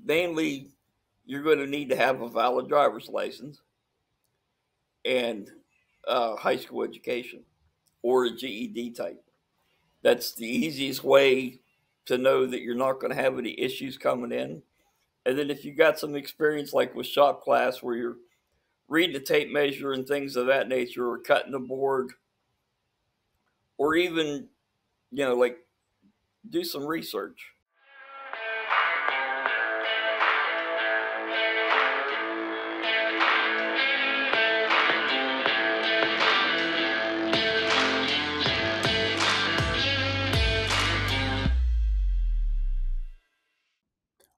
mainly you're going to need to have a valid driver's license and high school education or a GED type. That's the easiest way to know that you're not going to have any issues coming in. And then if you got some experience like with shop class where you're reading the tape measure and things of that nature, or cutting the board, or even, like do some research.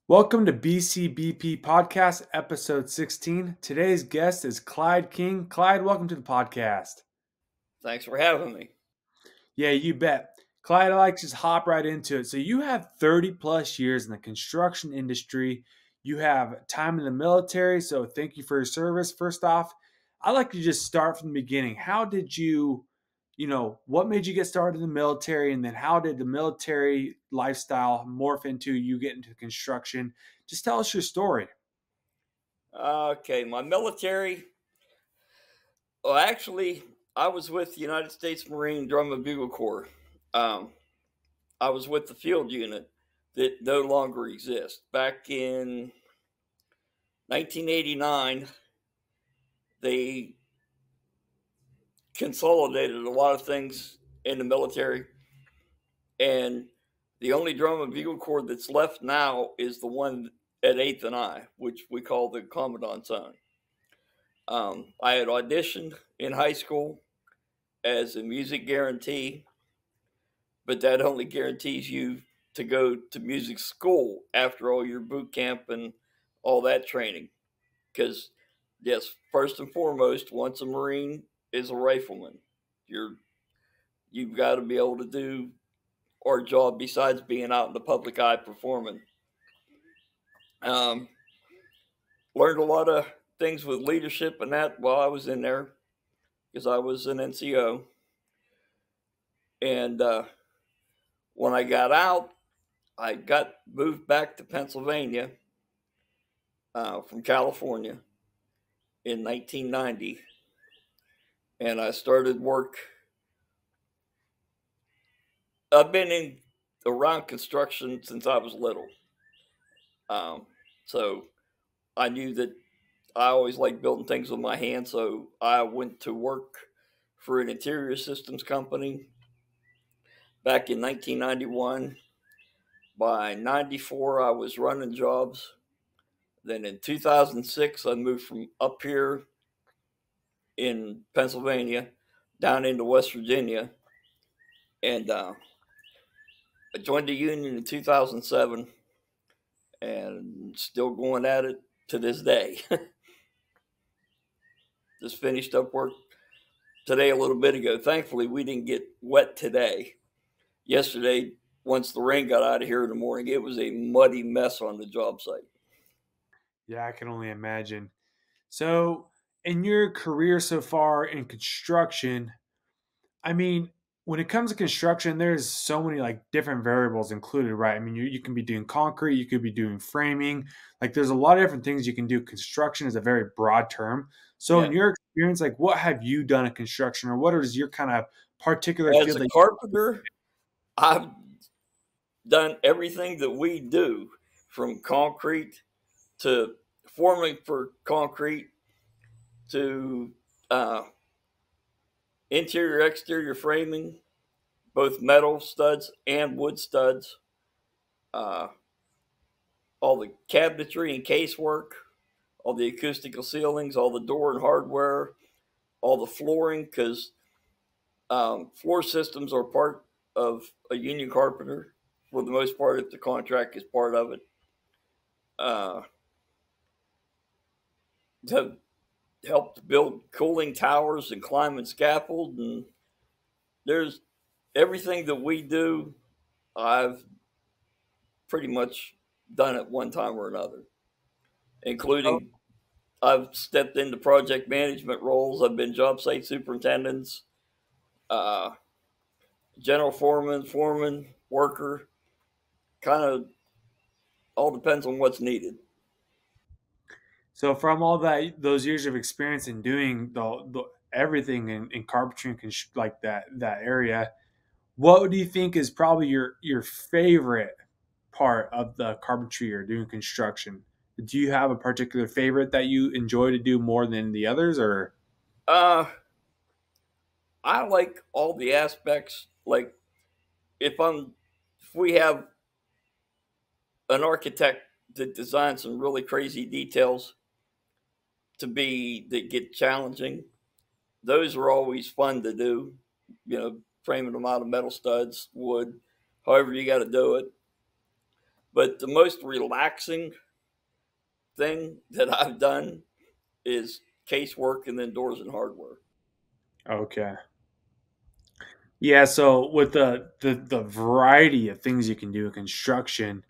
Welcome to BCBP Podcast, Episode 16. Today's guest is Clyde King. Clyde, welcome to the podcast. Thanks for having me. Yeah, you bet. Clyde, I like to just hop right into it. So you have 30 plus years in the construction industry. You have time in the military, so thank you for your service. First off, I'd like to just start from the beginning. How did what made you get started in the military, and then how did the military lifestyle morph into you getting into construction? Just tell us your story. Okay, my military. Well, actually, I was with the United States Marine Drum and Bugle Corps. I was with the field unit that no longer exists. Back in 1989, they consolidated a lot of things in the military, and the only drum and bugle corps that's left now is the one at 8th and I, which we call the Commandant's Zone. I had auditioned in high school as a music guarantee, but that only guarantees you to go to music school after all your boot camp and all that training. Because, yes, first and foremost, once a Marine is a rifleman, you've got to be able to do our job besides being out in the public eye performing. Learned a lot of things with leadership and that while I was in there, because I was an NCO. And when I got out, I got moved back to Pennsylvania from California in 1990. And I started work. I've been around construction since I was little. So I knew that I always liked building things with my hands. So I went to work for an interior systems company back in 1991. By 94, I was running jobs. Then in 2006, I moved from up here in Pennsylvania down into West Virginia. And I joined the union in 2007 and still going at it to this day. Just finished up work today a little bit ago. Thankfully, we didn't get wet today. Yesterday, once the rain got out of here in the morning, it was a muddy mess on the job site. Yeah, I can only imagine. So, in your career so far in construction, I mean, when it comes to construction, there's so many like different variables included, right? I mean, you can be doing concrete, you could be doing framing. Like, there's a lot of different things you can do. Construction is a very broad term. So, in Yeah. your experience, like, what have you done in construction, or what is your kind of particular As field a that carpenter, I've done everything that we do, from concrete to forming for concrete to interior, exterior framing, both metal studs and wood studs, uh, all the cabinetry and casework, all the acoustical ceilings, all the door and hardware, all the flooring, because floor systems are part of a union carpenter for the most part if the contract is part of it. Have helped build cooling towers and climbing scaffold, and there's everything that we do, I've pretty much done at one time or another, including I've stepped into project management roles. I've been job site superintendents, uh, general foreman, worker, kind of all depends on what's needed. So from all those years of experience in doing the everything in carpentry and like that area, what do you think is probably your favorite part of the carpentry or doing construction? Do you have a particular favorite that you enjoy to do more than the others, or? Uh, I like all the aspects. Like if we have an architect that designs some really crazy details that get challenging, those are always fun to do. You know, framing them out of metal studs, wood, however you got to do it. But the most relaxing thing that I've done is casework and then doors and hardware. Okay. Yeah, so with the variety of things you can do in construction,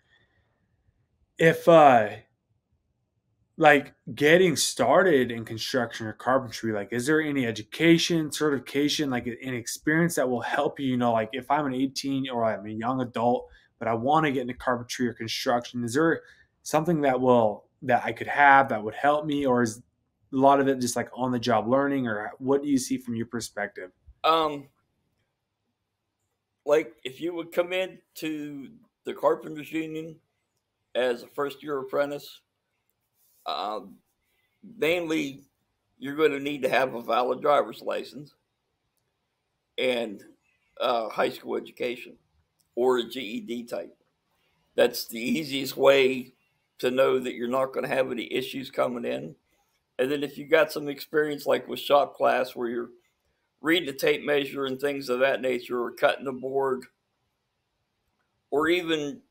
if like getting started in construction or carpentry, like is there any education, certification, like an experience that will help you, like if I'm an 18 or I'm a young adult, but I want to get into carpentry or construction, is there something that I could have that would help me, or is a lot of it just like on the job learning, or what do you see from your perspective? Um, like if you would come in to the carpenters union as a first year apprentice, um, mainly you're going to need to have a valid driver's license and high school education or a GED type. That's the easiest way to know that you're not going to have any issues coming in. And then if you got some experience, like with shop class, where you're reading the tape measure and things of that nature, or cutting the board, or even,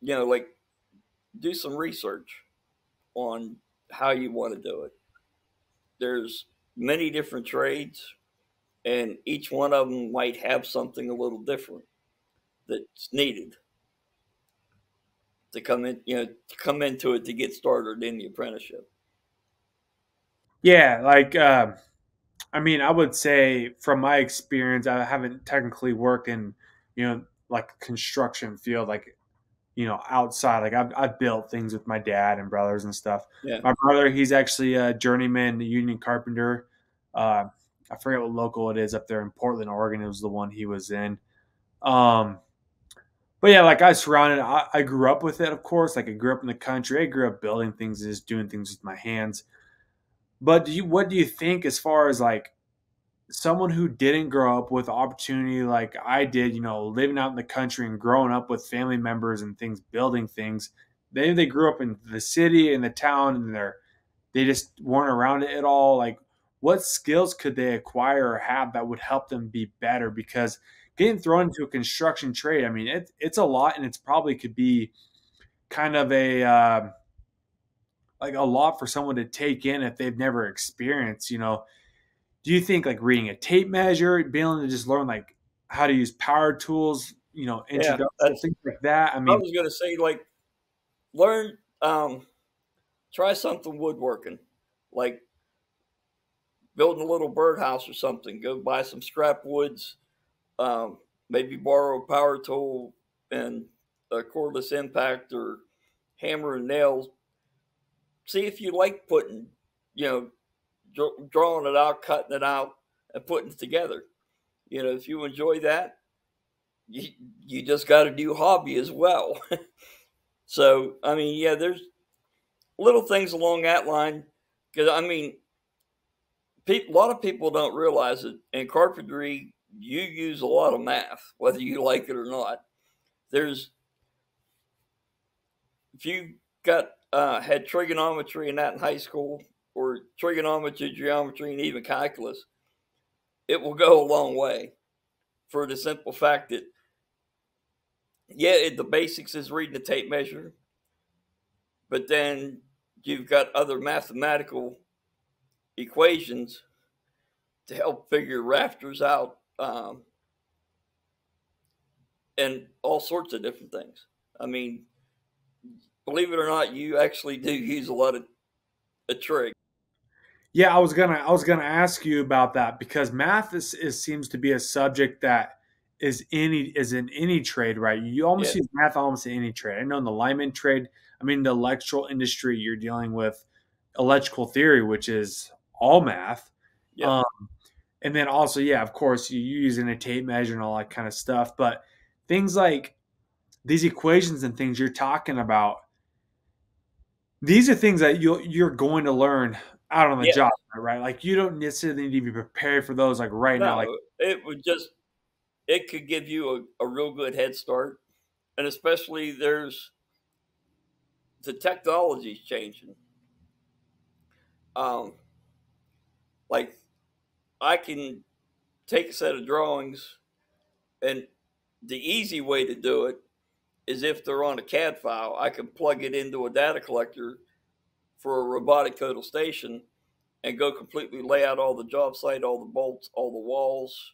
like do some research on how you want to do it. There's many different trades, and each one of them might have something a little different that's needed to come into it to get started in the apprenticeship. Yeah, like I mean, I would say from my experience, I haven't technically worked in, like construction field, like, outside. Like I've built things with my dad and brothers and stuff. Yeah. My brother, he's actually a journeyman union carpenter. Uh, I forget what local it is up there in Portland, Oregon. It was the one he was in. Um, but yeah, like I grew up with it, of course. Like I grew up in the country. I grew up building things and just doing things with my hands. But what do you think as far as like someone who didn't grow up with opportunity like I did, living out in the country and growing up with family members and things, building things. They grew up in the city and the town, and they just weren't around it at all. Like, what skills could they acquire or have that would help them be better? Because getting thrown into a construction trade, I mean, it's a lot, and it's probably could be kind of like a lot for someone to take in if they've never experienced. Do you think like reading a tape measure, being able to just learn like how to use power tools, Yeah, introduction, that's. things like that? I I mean, was going to say, like, learn, try something woodworking, like building a little birdhouse or something. Go buy some scrap woods, maybe borrow a power tool and a cordless impact or hammer and nails. See if you like putting, you know, drawing it out, cutting it out, and putting it together. If you enjoy that, you, you just got a new hobby as well. So, I mean, yeah, there's little things along that line. Because, I mean, a lot of people don't realize it. In carpentry, you use a lot of math, whether you like it or not. There's, if you got had trigonometry and that in high school, or trigonometry, geometry, and even calculus, it will go a long way, for the simple fact that, yeah, the basics is reading the tape measure, but then you've got other mathematical equations to help figure rafters out, and all sorts of different things. I mean, believe it or not, you actually do use a lot of a trig. yeah, I was gonna ask you about that because math is seems to be a subject that is in any trade, right? You almost Yeah, use math almost in any trade. I know in the lineman trade, I mean, the electrical industry, you're dealing with electrical theory, which is all math. Yep. Um, and then also, yeah, of course, you're using a tape measure and all that kind of stuff. But things like these equations and things you're talking about, these are things that you're going to learn out on the Yeah. job, right? Like you don't necessarily need to be prepared for those like right now. Like, No, it could give you a real good head start. And especially the technology's changing. Um, like I can take a set of drawings, and the easy way to do it is if they're on a CAD file, I can plug it into a data collector for a robotic total station and go completely lay out all the job site, all the bolts, all the walls.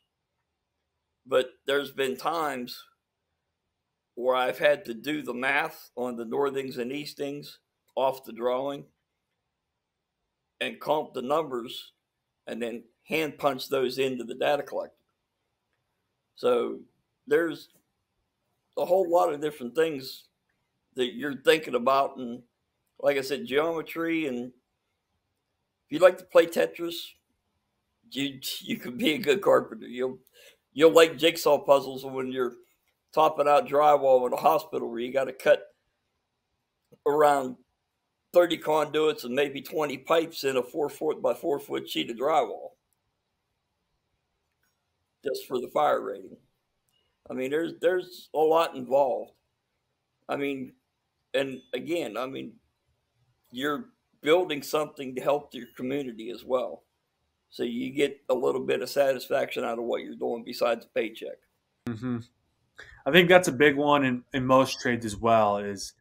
But there's been times where I've had to do the math on the northings and eastings off the drawing and comp the numbers and then hand punch those into the data collector. So there's a whole lot of different things that you're thinking about. And like I said, geometry. And if you like to play Tetris, you could be a good carpenter. You'll like jigsaw puzzles when you're topping out drywall in a hospital where you got to cut around 30 conduits and maybe 20 pipes in a 4 foot by 4 foot sheet of drywall just for the fire rating. I mean, there's a lot involved. I mean, and again, I mean, you're building something to help your community as well. So you get a little bit of satisfaction out of what you're doing besides a paycheck. hmm I think that's a big one in most trades as well. Is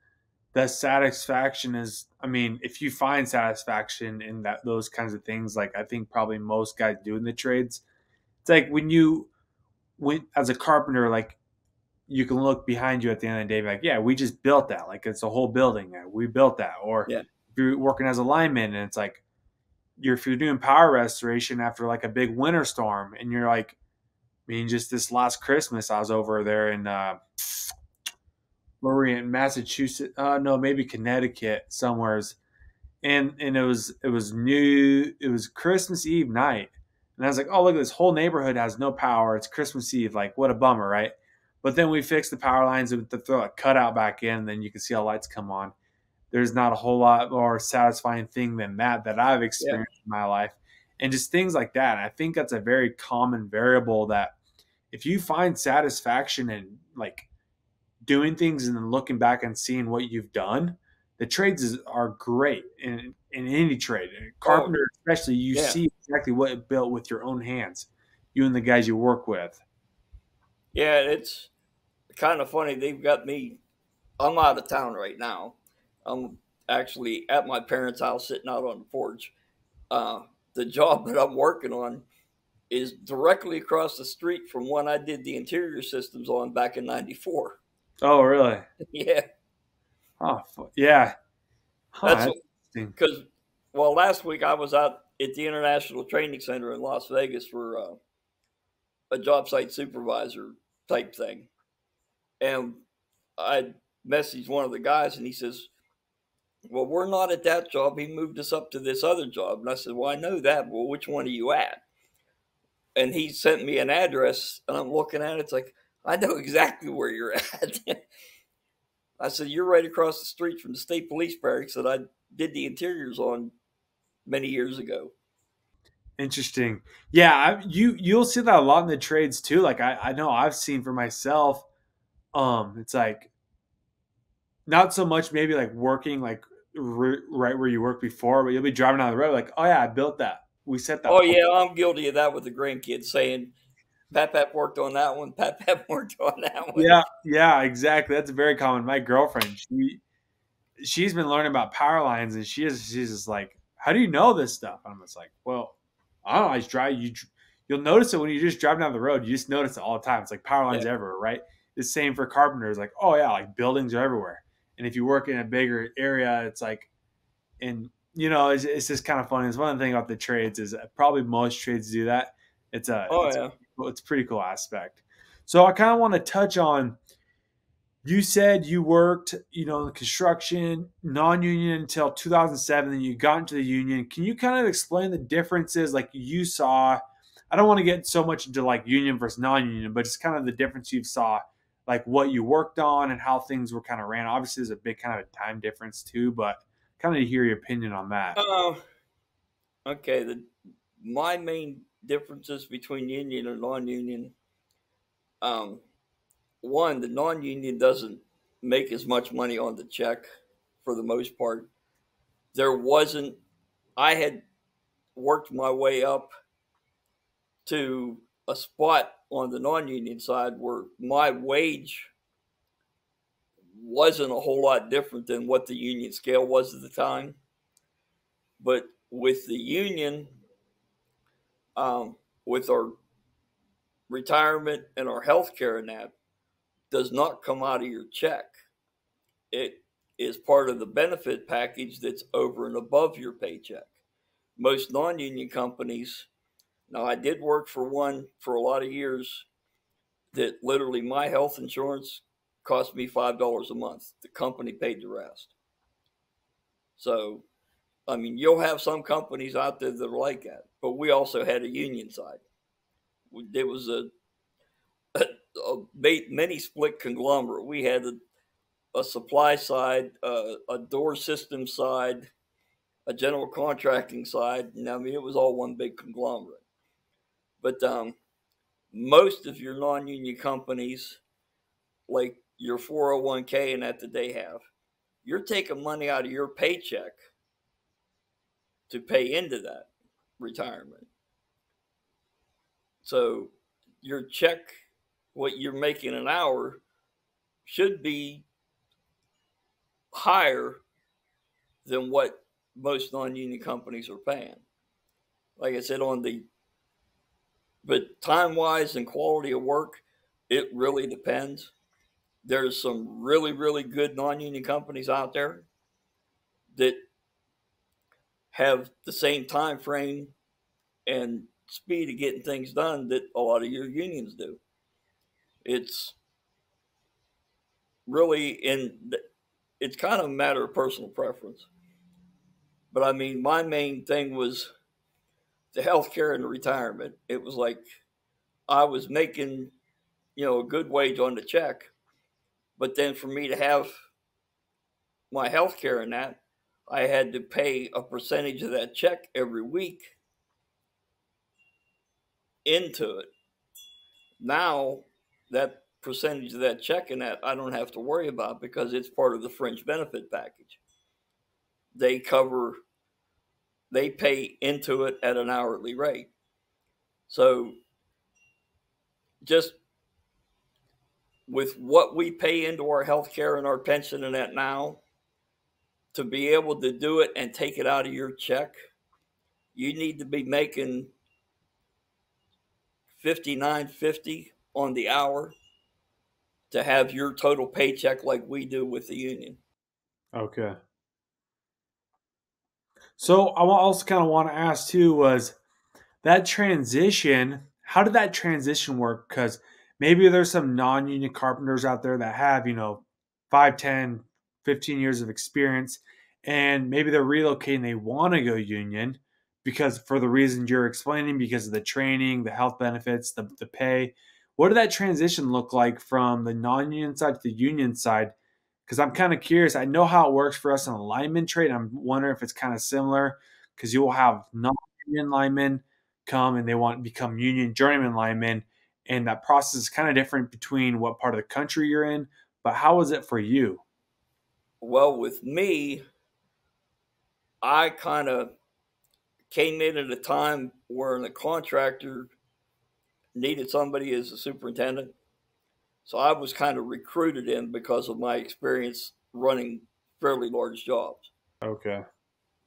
that satisfaction is, I mean, if you find satisfaction in that those kinds of things, like I think probably most guys do in the trades, it's like when as a carpenter, like you can look behind you at the end of the day, like, yeah, we just built that. Like it's a whole building. We built that. Or Yeah. if you're working as a lineman and it's like if you're doing power restoration after like a big winter storm and you're like, I mean, just this last Christmas, I was over there in where were we in Massachusetts? No, maybe Connecticut, somewheres. And it was Christmas Eve night. And I was like, oh, look, this whole neighborhood has no power. It's Christmas Eve. Like, what a bummer, right? But then we fixed the power lines and to throw a cutout back in, and then you can see how lights come on. There's not a whole lot more satisfying thing than that I've Yeah. experienced in my life. And just things like that. And I think that's a very common variable that if you find satisfaction in like doing things and then looking back and seeing what you've done, the are great in any trade. Oh, Carpenter, especially, you yeah. see exactly what it built with your own hands, you and the guys you work with. Yeah, it's kind of funny. They've got me. I'm out of town right now. I'm actually at my parents' house sitting out on the porch. The job that I'm working on is directly across the street from one I did the interior systems on back in '94. Oh, really? Yeah, Oh, yeah. Huh, that's that's interesting. because, well, last week I was out at the International Training Center in Las Vegas for a job site supervisor type thing. And I messaged one of the guys and he says, well, we're not at that job. He moved us up to this other job. And I said, well, I know that. Well, which one are you at? And he sent me an address and I'm looking at it. It's like, I know exactly where you're at. I said, you're right across the street from the state police barracks that I did the interiors on many years ago. Interesting. Yeah, you'll see that a lot in the trades too. Like I know I've seen for myself. It's like not so much maybe like working like right where you worked before, but you'll be driving down the road like, oh yeah, I built that. We set that. Oh, yeah, I'm guilty of that with the grandkids saying, Pat worked on that one. Pat worked on that one. Yeah, yeah, exactly. That's very common. My girlfriend, she's been learning about power lines, and she's just like, how do you know this stuff? I'm just like, well, I don't know. I just drive you'll notice it when you just drive down the road. You just notice it all the time. It's like power Yeah. lines everywhere, right? The same for carpenters. Like, oh yeah, like buildings are everywhere. And if you work in a bigger area, it's like, and it's just kind of funny. It's one thing about the trades is probably most trades do that. It's a Oh, it's yeah. it's a pretty cool aspect. So I kind of want to touch on You said you worked, in construction, non-union until 2007, then you got into the union. Can you kind of explain the differences like you saw? I don't want to get so much into like union versus non-union, but just kind of the difference you saw, like what you worked on and how things were kind of ran. Obviously, there's a big kind of a time difference too, but kind of to hear your opinion on that. Oh, okay. My main differences between union and non-union. Um, One, the non-union doesn't make as much money on the check for the most part. There wasn't. I had worked my way up to a spot on the non-union side where my wage wasn't a whole lot different than what the union scale was at the time. But with the union, with our retirement and our health care and that, does not come out of your check. It is part of the benefit package that's over and above your paycheck. Most non union companies, now I did work for one for a lot of years that literally my health insurance cost me $5 a month. The company paid the rest. So, I mean, you'll have some companies out there that are like that, but we also had a union side. It was a many split conglomerate. We had a supply side, a door system side, a general contracting side. And I mean, it was all one big conglomerate. But most of your non-union companies, like your 401k and that they have, you're taking money out of your paycheck to pay into that retirement. So your check, what you're making an hour, should be higher than what most non-union companies are paying. Like I said, but time wise and quality of work, it really depends. There's some really, really good non-union companies out there that have the same time frame and speed of getting things done that a lot of your unions do. It's really it's kind of a matter of personal preference. But I mean, my main thing was the healthcare and the retirement. It was like I was making, a good wage on the check, but then for me to have my healthcare and that, I had to pay a percentage of that check every week into it. Now that percentage of that check and that I don't have to worry about because it's part of the fringe benefit package. They cover, they pay into it at an hourly rate. So just with what we pay into our health care and our pension and that now, to be able to do it and take it out of your check, you need to be making 59.50 on the hour to have your total paycheck like we do with the union. Okay. So I also kind of want to ask too was that transition, how did that transition work? Because maybe there's some non-union carpenters out there that have, 5, 10, 15 years of experience, and maybe they're relocating, they want to go union because for the reasons you're explaining, because of the training, the health benefits, the pay. What did that transition look like from the non-union side to the union side? Because I'm kind of curious. I know how it works for us in a lineman trade. I'm wondering if it's kind of similar because you will have non-union linemen come and they want to become union journeyman linemen, and that process is kind of different between what part of the country you're in. But how was it for you? Well, with me, I kind of came in at a time where the contractor needed somebody as a superintendent. So I was kind of recruited in because of my experience running fairly large jobs. Okay.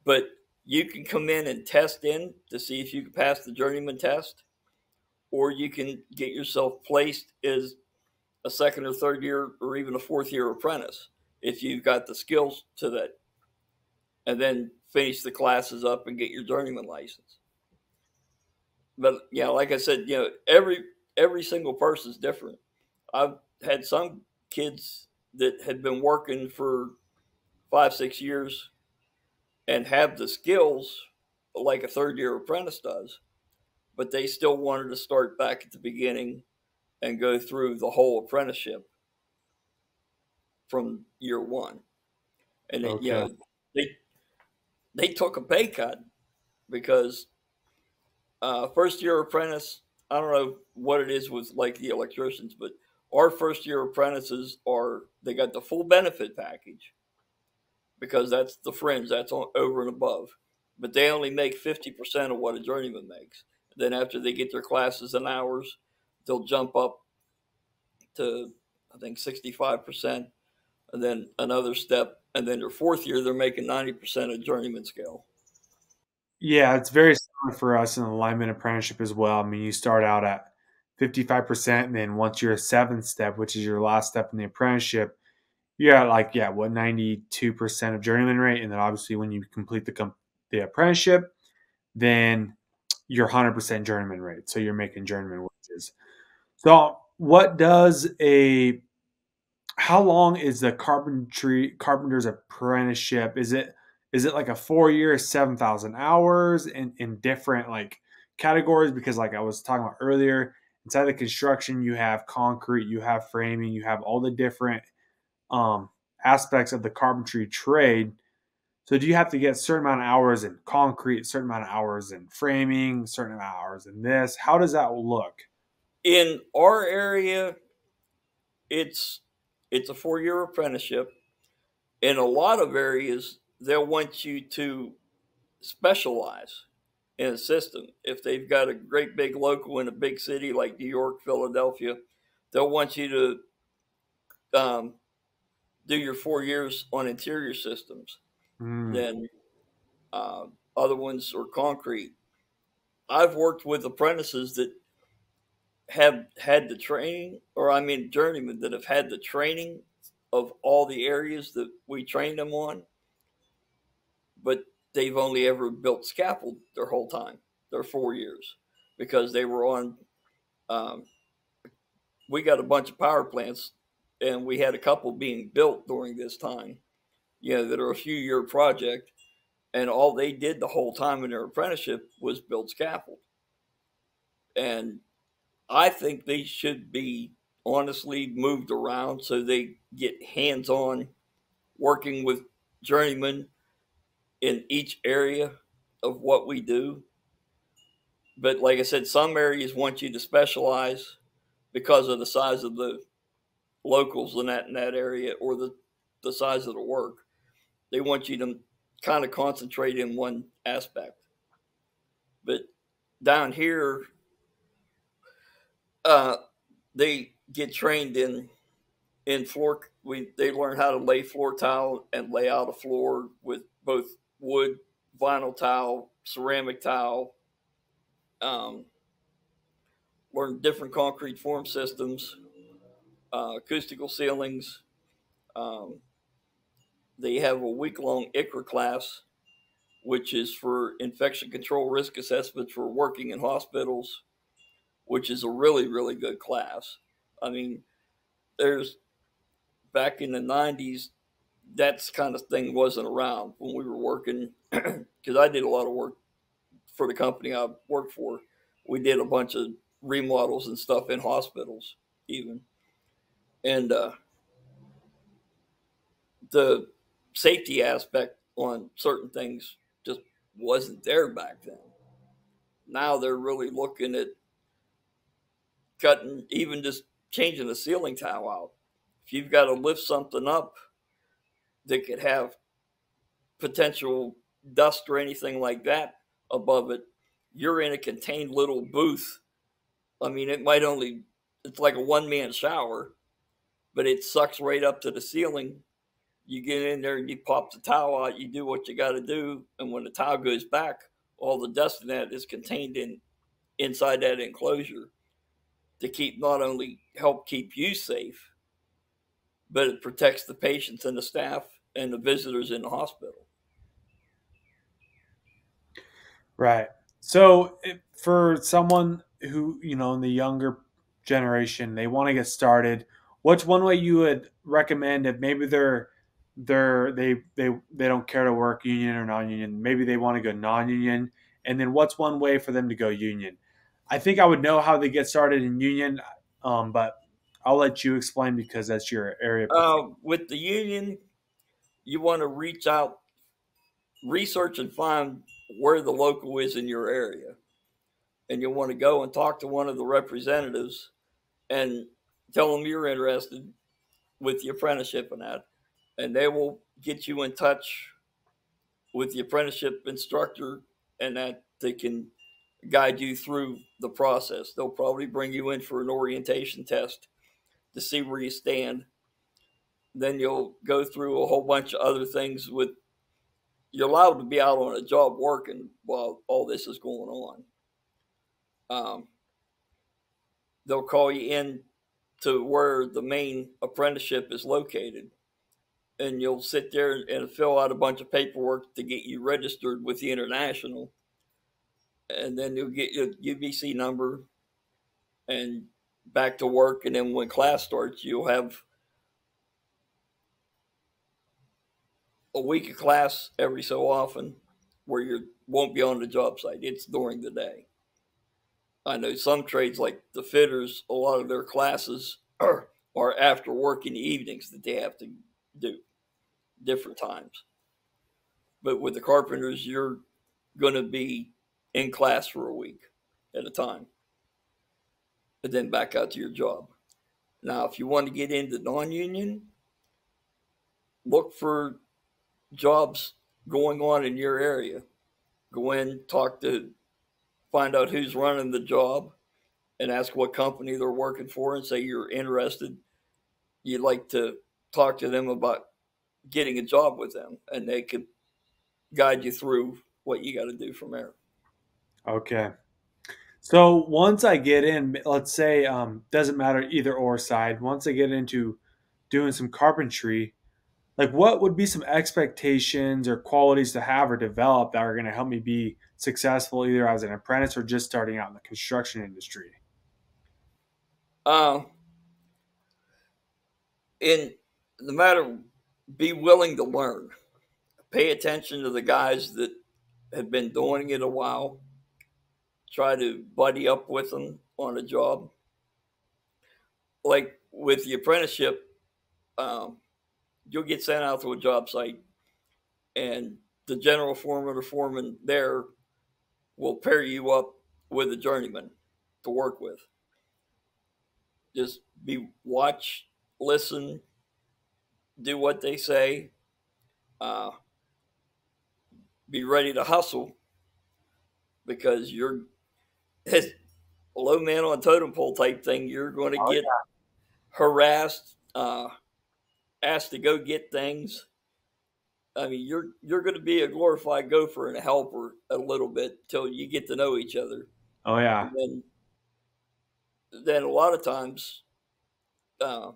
But you can come in and test in to see if you can pass the journeyman test, or you can get yourself placed as a second or third year or even a fourth year apprentice if you've got the skills to that, and then finish the classes up and get your journeyman license. But yeah, like I said, every single person's different. I've had some kids that had been working for 5, 6 years and have the skills like a third year apprentice does, but they still wanted to start back at the beginning and go through the whole apprenticeship from year one. And it, Okay. they they took a pay cut because first year apprentice. I don't know what it is with like the electricians, but our first year apprentices are they got the full benefit package because that's the fringe, that's on, over and above. But they only make 50% of what a journeyman makes. Then after they get their classes and hours, they'll jump up to I think 65%, and then another step, and then their fourth year they're making 90% of journeyman scale. Yeah, it's very similar for us in the lineman apprenticeship as well. I mean, you start out at 55%, and then once you're a seventh step, which is your last step in the apprenticeship, you're at like, yeah, what, 92% of journeyman rate. And then obviously when you complete the apprenticeship, then you're 100% journeyman rate. So you're making journeyman wages. So what does a how long is the carpenter's apprenticeship? Is it like a 4 year, 7,000 hours in different like categories? Because like I was talking about earlier, inside the construction, you have concrete, you have framing, you have all the different um, aspects of the carpentry trade. So do you have to get a certain amount of hours in concrete, a certain amount of hours in framing, a certain amount of hours in this? How does that look? In our area, it's it's a 4 year apprenticeship. In a lot of areas, they'll want you to specialize in a system. If they've got a great big local in a big city like New York, Philadelphia, they'll want you to do your 4 years on interior systems. Mm, Then uh, other ones are concrete. I've worked with apprentices that have had the training, or I mean journeymen that have had the training of all the areas that we trained them on, but they've only ever built scaffold their whole time, their 4 years, because they were on. Um, we got a bunch of power plants, and we had a couple being built during this time. That are a few year project, and all they did the whole time in their apprenticeship was build scaffold. And I think they should be honestly moved around so they get hands on working with journeymen in each area of what we do. But like I said, some areas want you to specialize because of the size of the locals in that area or the size of the work. They want you to kind of concentrate in one aspect. But down here, uh, they get trained in floor. They learn how to lay floor tile and lay out a floor with both wood, vinyl tile, ceramic tile. Um, Learn different concrete form systems, acoustical ceilings. Um, they have a week long ICRA class, which is for infection control risk assessment for working in hospitals, which is a really, really good class. I mean, there's back in the 90s, that kind of thing wasn't around when we were working because I did a lot of work for the company I worked for. We did a bunch of remodels and stuff in hospitals, even. And the safety aspect on certain things just wasn't there back then. Now they're really looking at cutting, even just changing the ceiling tile out. If you've got to lift something up that could have potential dust or anything like that above it, you're in a contained little booth. I mean, it's like a one man shower, but it sucks right up to the ceiling. You get in there and you pop the towel out, you do what you got to do. And when the towel goes back, all the dust in that is contained inside that enclosure to keep not only help keep you safe, but it protects the patients and the staff and the visitors in the hospital. right. So for someone who, in the younger generation, they want to get started, What's one way you would recommend if maybe they don't care to work union or non-union? Maybe they want to go non-union, and then what's one way for them to go union? I think I would know how they get started in union, but I'll let you explain because that's your area. With the union, you want to reach out, research, and find where the local is in your area, and you'll want to go and talk to one of the representatives and tell them you're interested with the apprenticeship and that, and they will get you in touch with the apprenticeship instructor, and that they can guide you through the process. They'll probably bring you in for an orientation test to see where you stand. Then you'll go through a whole bunch of other things with, you're allowed to be out on a job working while all this is going on. Um, they'll call you in to where the main apprenticeship is located, and you'll sit there and fill out a bunch of paperwork to get you registered with the international, and then you'll get your UBC number and back to work. And then when class starts, you'll have a week of class every so often where you won't be on the job site. It's during the day. I know some trades like the fitters, a lot of their classes are after work in the evenings that they have to do different times. But with the carpenters, you're going to be in class for a week at a time and then back out to your job. Now, if you want to get into non-union, look for jobs going on in your area. Go in, find out who's running the job, and ask what company they're working for, and say you're interested. You'd like to talk to them about getting a job with them, and they could guide you through what you got to do from there. Okay. So once I get in, let's say, doesn't matter either or side. Once I get into doing some carpentry, like what would be some expectations or qualities to have or develop that are going to help me be successful either as an apprentice or just starting out in the construction industry? Uh, in the matter, be willing to learn. Pay attention to the guys that have been doing it a while. Try to buddy up with them on a job. Like with the apprenticeship, um, you'll get sent out to a job site, and the general foreman or foreman there will pair you up with a journeyman to work with. Just watch, listen, do what they say, uh, be ready to hustle because you're a low man on a totem pole type thing. You're going to Oh get harassed, asked to go get things. I mean, you're going to be a glorified gopher and a helper a little bit till you get to know each other. oh yeah, And then a lot of times uh,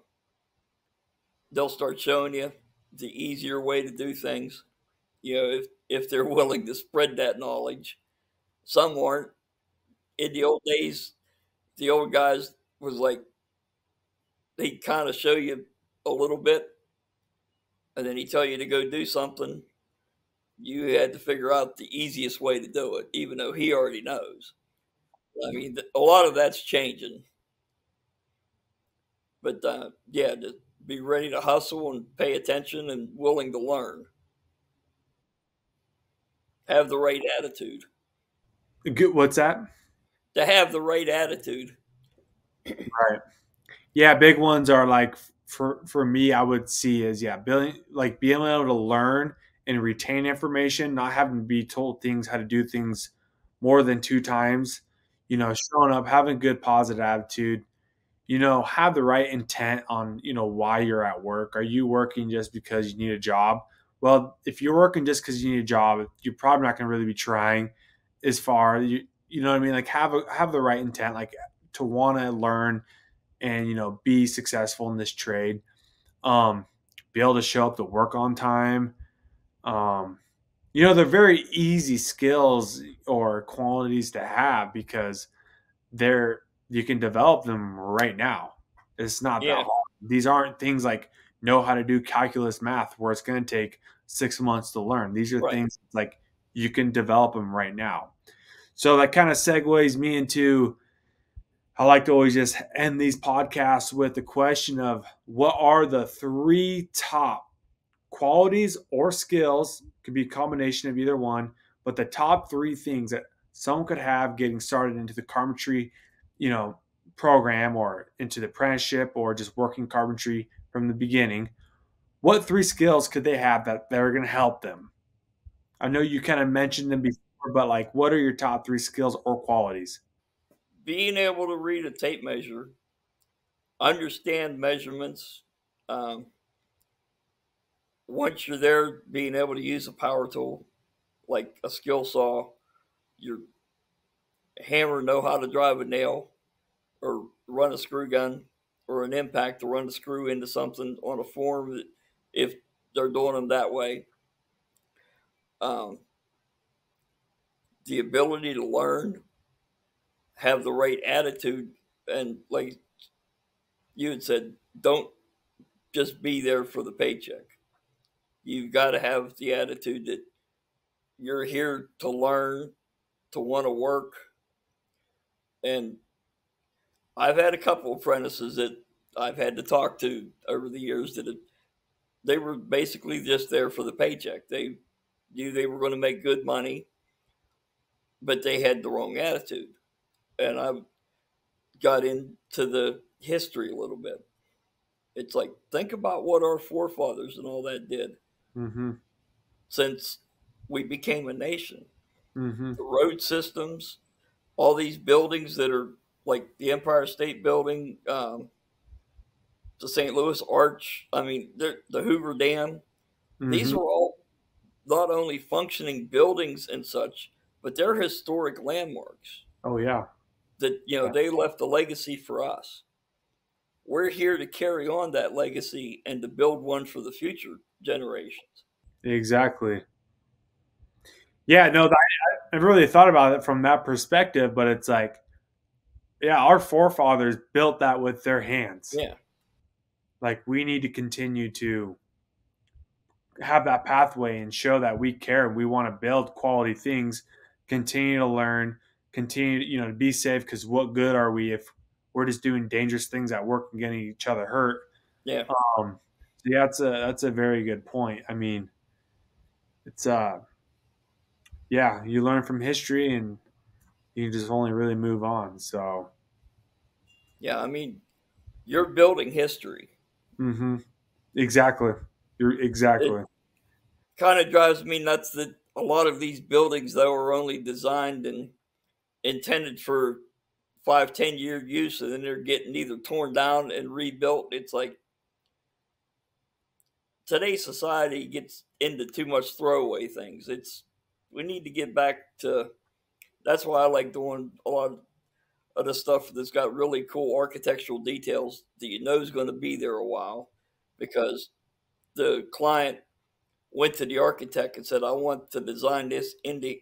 they'll start showing you the easier way to do things. You know, if they're willing to spread that knowledge. Some weren't. In the old days, the old guys was like he'd kind of show you a little bit, and then he'd tell you to go do something. You had to figure out the easiest way to do it, even though he already knows. I mean, a lot of that's changing. But yeah, just be ready to hustle and pay attention and willing to learn. Have the right attitude. good. What's that? To have the right attitude. Right. Yeah, big ones are like for me, I would see is yeah, being able to learn and retain information, not having to be told things how to do things more than two times. Showing up, having good positive attitude. Have the right intent on why you're at work. Are you working just because you need a job? Well, if you're working just because you need a job, you're probably not going to really be trying as far. You know what I mean? Like have the right intent, like to want to learn and be successful in this trade. um be able to show up to work on time. um they're very easy skills or qualities to have because they're you can develop them right now. It's not that Yeah. hard. These aren't things like know how to do calculus math where it's going to take 6 months to learn. These are Right. things like you can develop them right now. So that kind of segues me into, I like to always just end these podcasts with the question of what are the three top qualities or skills, could be a combination of either one, but the top three things that someone could have getting started into the carpentry, you know, program or into the apprenticeship or just working carpentry from the beginning. What three skills could they have that they're going to help them? I know you kind of mentioned them before, but like, what are your top three skills or qualities? Being able to read a tape measure, understand measurements. Um, Once you're there, being able to use a power tool like a skill saw, your hammer, know how to drive a nail or run a screw gun or an impact to run a screw into something on a form if they're doing them that way. Um, the ability to learn, have the right attitude, and like you had said, don't just be there for the paycheck. You've got to have the attitude that you're here to learn, to want to work. And I've had a couple of apprentices that I've had to talk to over the years that they were basically just there for the paycheck. They knew they were going to make good money, but they had the wrong attitude. And I got into the history a little bit. It's like, think about what our forefathers and all that did Mm-hmm. since we became a nation. Mm-hmm. The road systems, all these buildings that are like the Empire State Building, the St. Louis Arch, I mean, the Hoover Dam, these Mm-hmm. are all not only functioning buildings and such, but they're historic landmarks Oh yeah. that, Yeah. they left a legacy for us. We're here to carry on that legacy and to build one for the future generations. Exactly. Yeah. No, I've really thought about it from that perspective, but it's like, yeah, our forefathers built that with their hands. Yeah, Like we need to continue to have that pathway and show that we care. We want to build quality things, continue to learn, continue, to be safe. Because what good are we if we're just doing dangerous things at work and getting each other hurt? yeah, Um, yeah, that's a very good point. I mean, it's yeah, you learn from history and you just only really move on. So, yeah. I mean, you're building history. hmm exactly, you're It exactly, kind of drives me nuts that a lot of these buildings, though, are only designed and intended for 5, 10 year use, and then they're getting either torn down and rebuilt. It's like today's society gets into too much throwaway things. We need to get back to. That's why I like doing a lot of the stuff that's got really cool architectural details that you know is going to be there a while, because the client went to the architect and said, "I want to design this into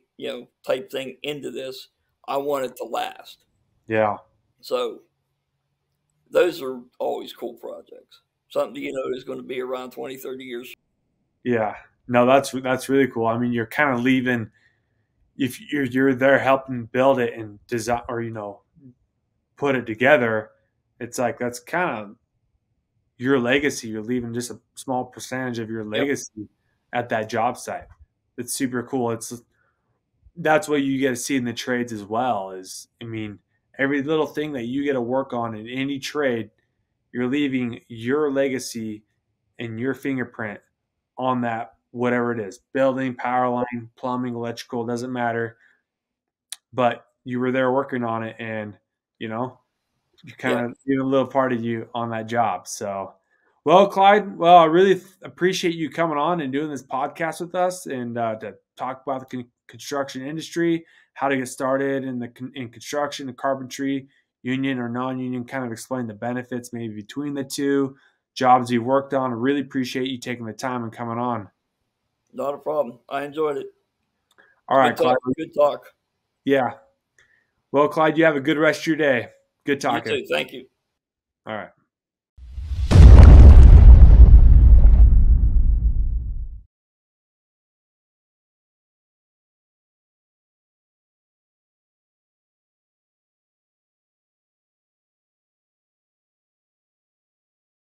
type thing into this. I want it to last." yeah, So those are always cool projects. Something is going to be around 20, 30 years. yeah. No, that's really cool. I mean, you're kind of leaving if you're there helping build it and design or put it together. It's like that's kind of your legacy. You're leaving just a small percentage of your Yep. legacy at that job site. It's super cool. That's what you get to see in the trades as well. Is I mean, every little thing that you get to work on in any trade, you're leaving your legacy and your fingerprint on that whatever it is, building, power line, plumbing, electrical, doesn't matter, but you were there working on it, and you know you Yeah. kind of leave a little part of you on that job. So, well, Clyde, well, I really appreciate you coming on and doing this podcast with us and to talk about the construction industry, how to get started in construction, the carpentry, union or non-union, kind of explain the benefits maybe between the two jobs you worked on. I really appreciate you taking the time and coming on. Not a problem. I enjoyed it. All right, Good talk. Clyde. Good talk. Yeah. Well, Clyde, you have a good rest of your day. Good You talking. too. Thank you. All right.